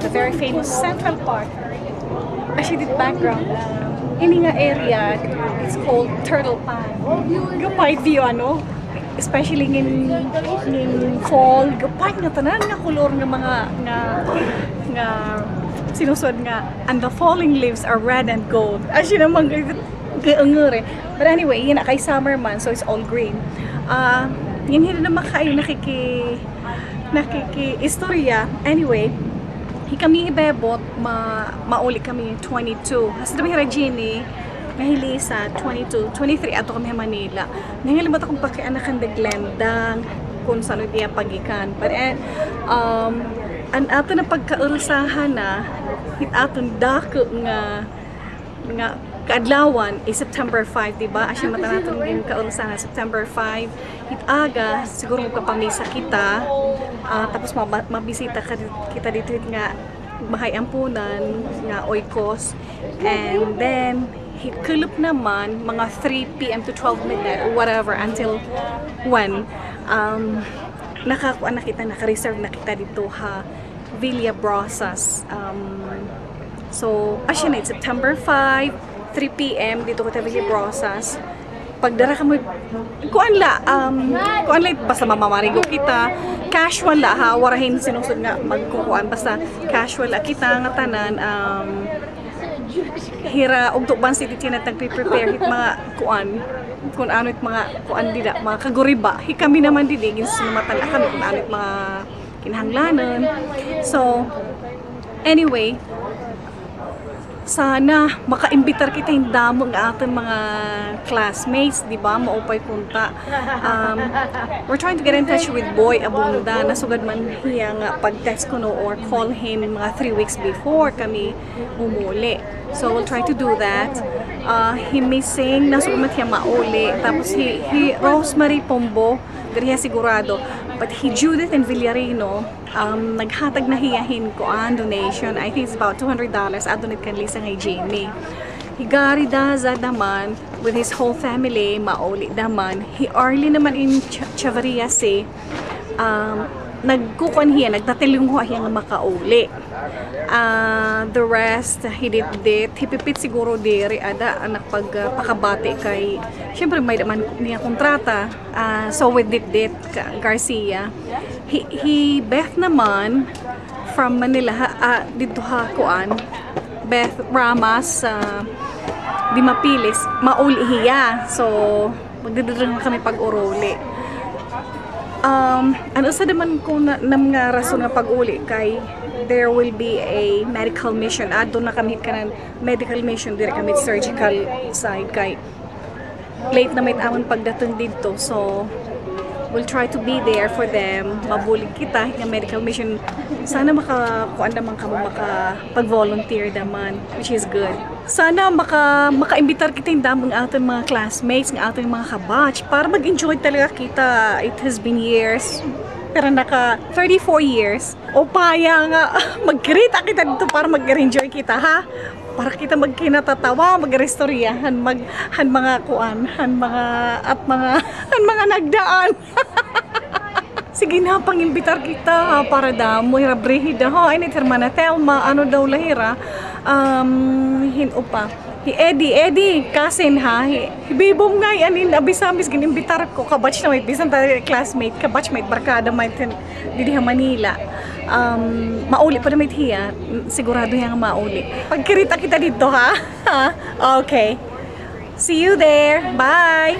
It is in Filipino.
a very famous Central Park. Actually, the background ini nga area, it's called Turtle Pond. Gapay view ano, especially in fall, gapay nga tanan nga color nga mga nga sinusod nga, and the falling leaves are red and gold. Actually naman gaangere. But anyway, yun na kay summer man, so it's all green. Yun hindi naman kayo istorya. Anyway, kami ibebot, mauli kami 22. Kasi naman Regine, nahili sa 22, 23 ato kami Manila. Nangilimot akong pakianakan de Glendang, kung saan diya pagikan. But ang ato na pagkaulsahan na, hit aton dako nga kaadlawan is September 5, diba? Asya mata natin yung kaulsahan September 5. Hit aga, siguro magkapamisa kita. Tapos mabisita kita dito nga bahay ampunan nga Oikos, and then hikulup naman mga 3 p.m. to 12 midnight or whatever until when nakakuha na kita, naka-reserve na kita dito ha Villa Brosas. So asya na, September 5 3 p.m. dito ko ta Villa Brosas. Pagdara ka mo, kuan la basta mamamarigo kita, casual la ha, warahin sinusod nga magkukuan, basta casual la kita nga tanan, hira og tuban city tinat nagpe-prepare hit mga kuan, kung ano it mga kuan dida, mga kaguriba, kami naman didi ginsinumatan kami kung ano it mga kinahanglanon. So anyway, sana makaimbitar kita yung damo ng ating mga classmates, di ba? Maupay punta. We're trying to get in touch with Boy Abunda. Nasugad man hiya nga pag-text ko no or call him mga 3 weeks before kami umuli. So we'll try to do that. He missing, nasugad man hiya mauli. Tapos he Rosemary Pombo, diriya sigurado. But he Judith and Villarino, naghatag na hiyahin ko ang donation. I think it's about $200. Adonit kan lisa ngay Jamie. Higari Daza naman with his whole family, mauli naman. He Arlie naman in Chavaria si nagkukuan hiya, nagtatilong hiya nga makauli. The rest, hipipit siguro diri ada anak pagpakabati kay syempre may naman niya kontrata. So with dit Garcia, he Beth naman from Manila dito ha kuan Beth Ramas di mapilis mauli hiya, so magdadrang kami pag-uruli. Ano sa naman ko nam nga rason nga pag-uli kay there will be a medical mission. Doon na kami kanan medical mission, dire kami surgical side kay late na may amon pagdating dito, so we'll try to be there for them. Mabulig kita ng medical mission. Sana makakuan naman kamo makapag-volunteer naman, which is good. Sana makaimbitar kita yung damang ating mga classmates, ng ating mga kabatch para mag-enjoy talaga kita. It has been years, pero naka 34 years. O paya nga, mag-greeta kita dito para mag-enjoy kita ha. Para kita magkinatatawa, mag-restoryahan, han mga kuan, han mga nagdaan. Sige na, pangimbitar kita para damo, hirabrehida ho. Ay, hermana Thelma, ano daw lahira, hinupa. Eddie, cousin ha, hibibong nga yan, abis-abis, ginimbitar ko, kabatch na may, bisan tayo classmate, kabatchmate, barkada, may didi ha Manila. Mauli pa na may hiya, sigurado yang mauli. Pagkirita kita dito ha, okay. See you there, bye!